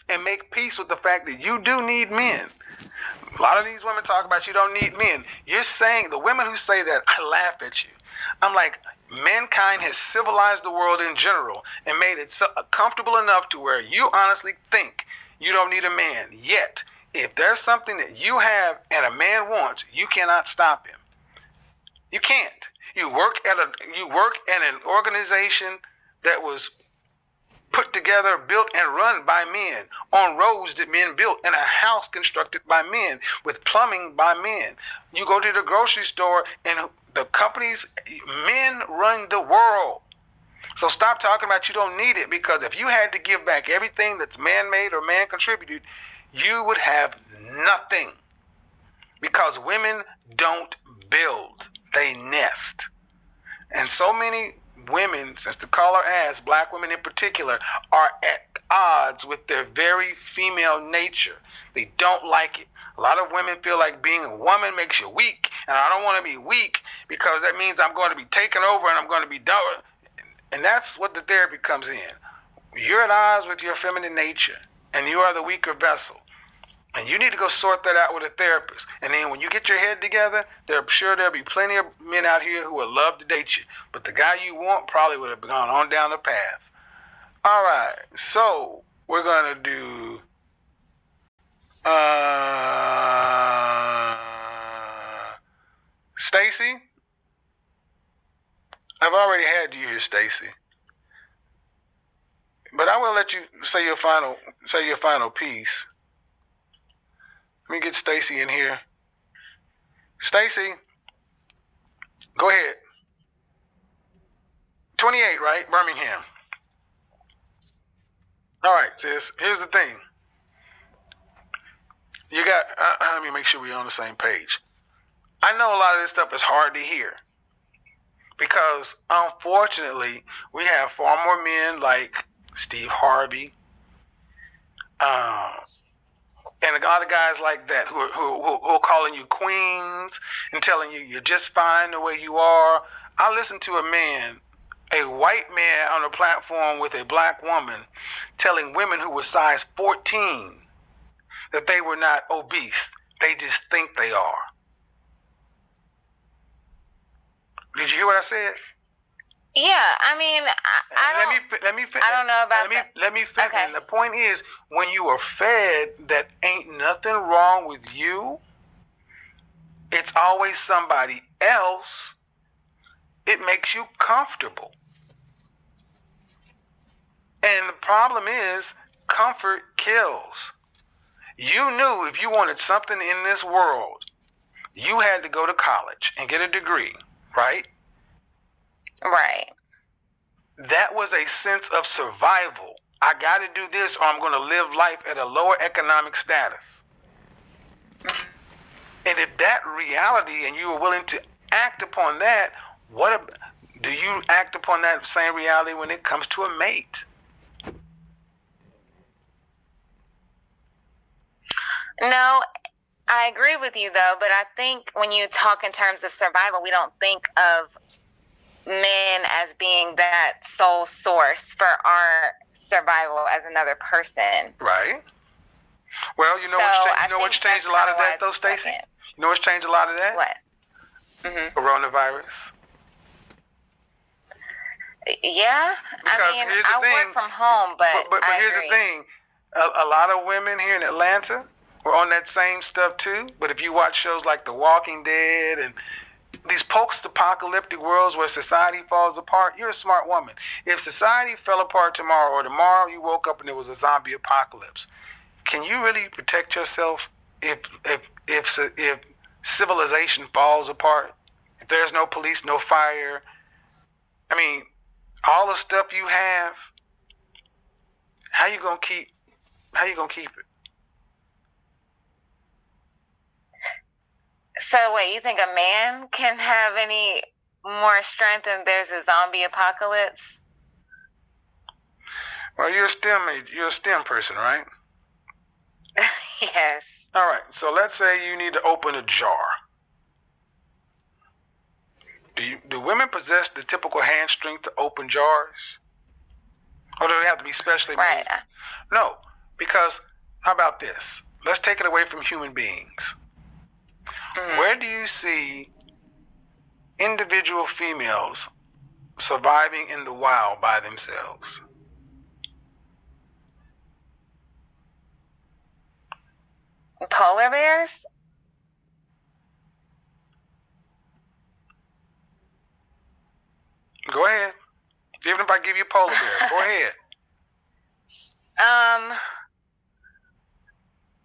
and make peace with the fact that you do need men. A lot of these women talk about you don't need men. You're saying, the women who say that, I laugh at you. I'm like, mankind has civilized the world in general and made it so comfortable enough to where you honestly think you don't need a man. Yet, if there's something that you have and a man wants, you cannot stop him. You can't. You work at an organization that was put together, built, and run by men, on roads that men built, in a house constructed by men, with plumbing by men. You go to the grocery store, and the companies, men run the world. So stop talking about you don't need it, because if you had to give back everything that's man-made or man-contributed, you would have nothing. Because women don't build, they nest. And so many women, since the caller asked, black women in particular, are at odds with their very female nature. They don't like it. A lot of women feel like being a woman makes you weak, and I don't want to be weak because that means I'm going to be taken over and I'm going to be done. And that's what the therapy comes in. You're at odds with your feminine nature, and you are the weaker vessel. And you need to go sort that out with a therapist. And then when you get your head together, I'm sure there'll be plenty of men out here who would love to date you. But the guy you want probably would have gone on down the path. All right, so we're going to do Stacy. I've already had you here, Stacy. But I will let you say your final piece. Let me get Stacy in here. Stacy, go ahead. 28, right? Birmingham. All right, sis. Here's the thing. You got. Let me make sure we're on the same page. I know a lot of this stuff is hard to hear because, unfortunately, we have far more men like Steve Harvey, and a lot of guys like that who are calling you queens and telling you you're just fine the way you are. I listened to a white man on a platform with a black woman telling women who were size 14 that they were not obese. They just think they are. Did you hear what I said? Yeah, I mean, let me I don't know about that. Let me finish. Okay. And the point is, when you are fed that ain't nothing wrong with you, it's always somebody else, it makes you comfortable. And the problem is, comfort kills. You knew if you wanted something in this world, you had to go to college and get a degree, right? Right. That was a sense of survival. I got to do this or I'm going to live life at a lower economic status. And if that reality and you were willing to act upon that, do you act upon that same reality when it comes to a mate? No, I agree with you though, but I think when you talk in terms of survival, we don't think of men as being that sole source for our survival as another person. Right. Well, you know what's changed a lot of that though, Stacey? You know what's changed a lot of that? What? Mm-hmm. Coronavirus. Yeah, Because I mean, I work from home, but here's the thing: a lot of women here in Atlanta were on that same stuff too. But if you watch shows like The Walking Dead and these post-apocalyptic worlds where society falls apart, you're a smart woman. If society fell apart tomorrow, or tomorrow you woke up and there was a zombie apocalypse, can you really protect yourself if civilization falls apart? If there's no police, no fire, I mean, all the stuff you have, how you gonna keep it? So wait, you think a man can have any more strength if there's a zombie apocalypse? Well, you're a STEM person, right? Yes. All right, so let's say you need to open a jar. Do women possess the typical hand strength to open jars? Or do they have to be specially made? Right. No. Because, how about this? Let's take it away from human beings. Where do you see individual females surviving in the wild by themselves? Polar bears? Go ahead. Even if I give you polar bears, go ahead.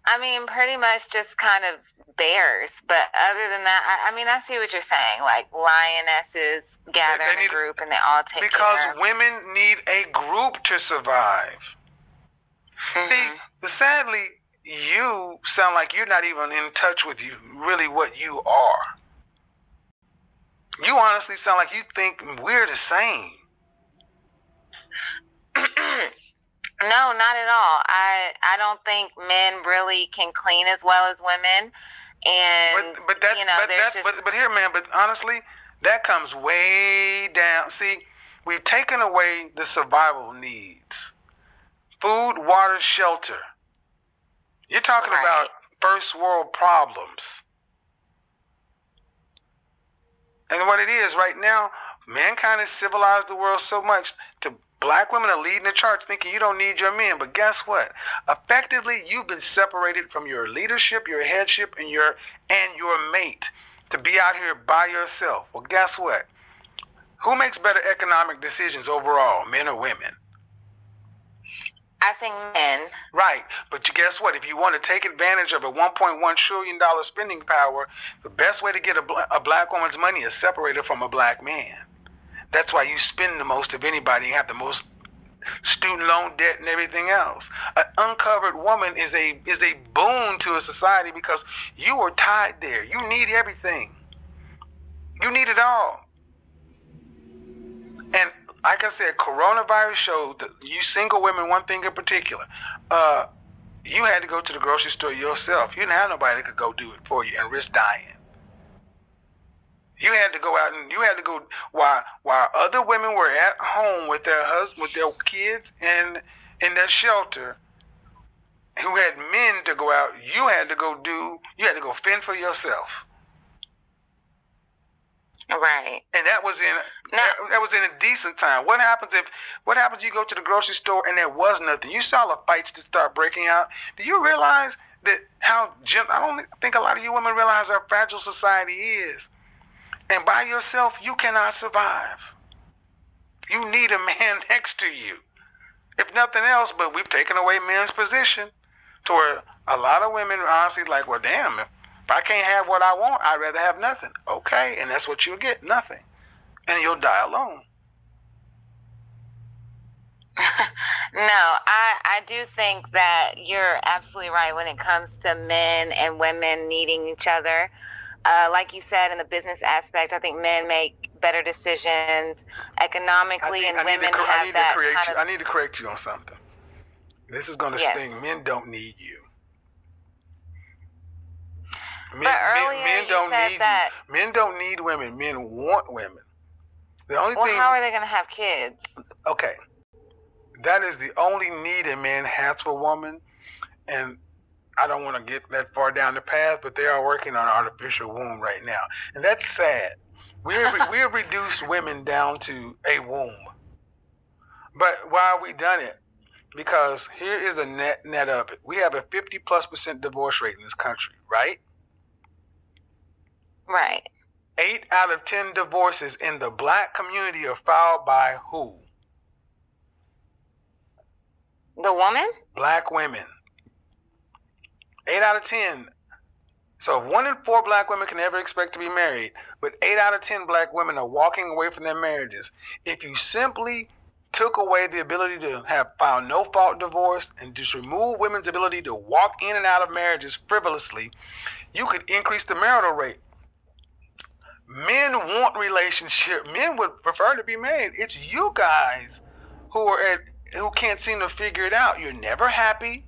I mean, pretty much just kind of bears. But other than that, I mean, I see what you're saying. Like lionesses gather in a group and they all take because care. Women need a group to survive. See, sadly, you sound like you're not even in touch with you, really what you are. You honestly sound like you think we're the same. No, not at all. I don't think men really can clean as well as women. And but here, man. But honestly, that comes way down. See, we've taken away the survival needs: food, water, shelter. You're talking about first world problems. And what it is right now, mankind has civilized the world so much to black women are leading the charge thinking you don't need your men. But guess what? Effectively, you've been separated from your leadership, your headship, and your mate to be out here by yourself. Well, guess what? Who makes better economic decisions overall, men or women? I think men. Right. But guess what? If you want to take advantage of a $1.1 trillion spending power, the best way to get a black woman's money is separated from a black man. That's why you spend the most of anybody and have the most student loan debt and everything else. An uncovered woman is a boon to a society because you are tied there. You need everything. You need it all. And like I said, coronavirus showed that you single women one thing in particular. You had to go to the grocery store yourself. You didn't have nobody that could go do it for you and risk dying. You had to go out and you had to go while other women were at home with their husbands, with their kids, and in their shelter, who had men to go out. You had to go fend for yourself. Right. And that was in a decent time. What happens you go to the grocery store and there was nothing? You saw the fights that start breaking out. Do you realize that I don't think a lot of you women realize how fragile society is. And by yourself, you cannot survive. You need a man next to you. If nothing else, but we've taken away men's position to where a lot of women are honestly like, well, damn, if I can't have what I want, I'd rather have nothing. Okay, and that's what you'll get, nothing. And you'll die alone. No, I do think that you're absolutely right when it comes to men and women needing each other. Like you said, in the business aspect, I think men make better decisions economically, and women have that kind of... I need to correct you on something. This is going to sting. Men don't need you. Men don't need that. Men don't need women. Men want women. How are they going to have kids? Okay. That is the only need a man has for a woman. And I don't want to get that far down the path, but they are working on an artificial womb right now. And that's sad. We have reduced women down to a womb. But why have we done it? Because here is the net of it. We have a 50+% divorce rate in this country, right? Right. 8 out of 10 divorces in the black community are filed by who? The woman? Black women. 8 out of 10. So 1 in 4 black women can never expect to be married, but 8 out of 10 black women are walking away from their marriages. If you simply took away the ability to have file no-fault divorce and just remove women's ability to walk in and out of marriages frivolously, you could increase the marital rate. Men want relationship. Men would prefer to be married. It's you guys who can't seem to figure it out. You're never happy.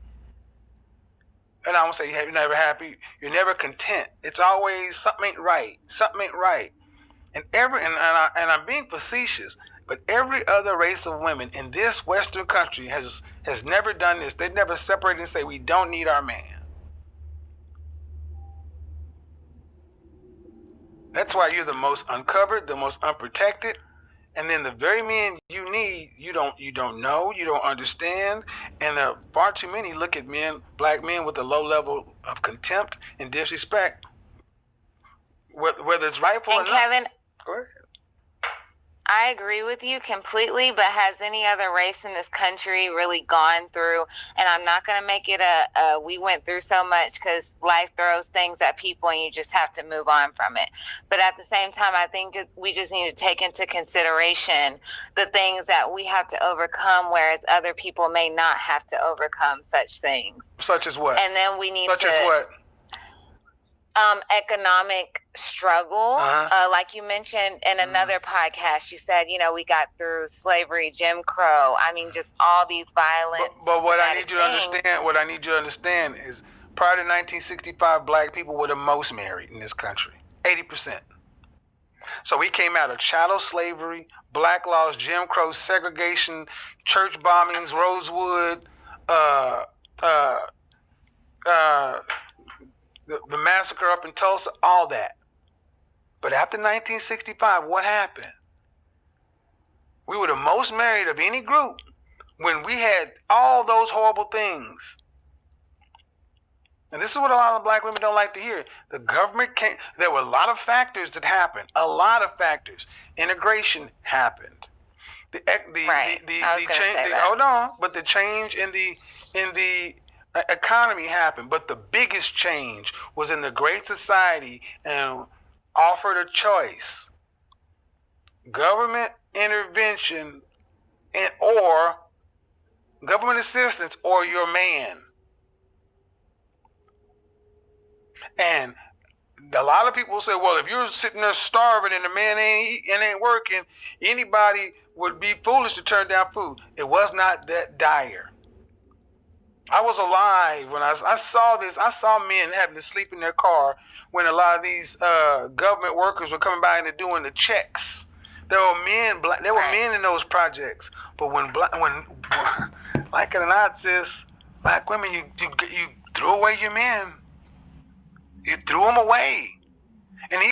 And I won't say you're never happy. You're never content. It's always something ain't right. Something ain't right. And I'm being facetious. But every other race of women in this Western country has never done this. They've never separated and say, we don't need our man. That's why you're the most uncovered, the most unprotected. And then the very men you need, you don't know, you don't understand, and far too many look at men, black men, with a low level of contempt and disrespect, whether it's rightful or not. Kevin, go ahead. I agree with you completely, but has any other race in this country really gone through, and I'm not going to make it we went through so much, because life throws things at people and you just have to move on from it. But at the same time, I think we just need to take into consideration the things that we have to overcome, whereas other people may not have to overcome such things. Such as what? And then we need Such as what? Economic struggle. Like you mentioned in another podcast, you said, we got through slavery, Jim Crow. I mean, just all these violent. But what I need you to understand is, prior to 1965, black people were the most married in this country, 80%. So we came out of chattel slavery, black laws, Jim Crow, segregation, church bombings, Rosewood, the massacre up in Tulsa, all that. But after 1965, what happened? We were the most married of any group when we had all those horrible things. And this is what a lot of black women don't like to hear. The government came. There were a lot of factors that happened. A lot of factors. Integration happened. The change. Hold on. But the change in the economy happened. But the biggest change was in the Great Society and offered a choice: government intervention or government assistance, or your man. And a lot of people say, well, if you're sitting there starving and the man ain't working, anybody would be foolish to turn down food. It was not that dire. I was alive when I saw this. I saw men having to sleep in their car when a lot of these government workers were coming by and they're doing the checks. There were men in those projects. But when like it or not, sis, black women, you threw away your men. You threw them away. And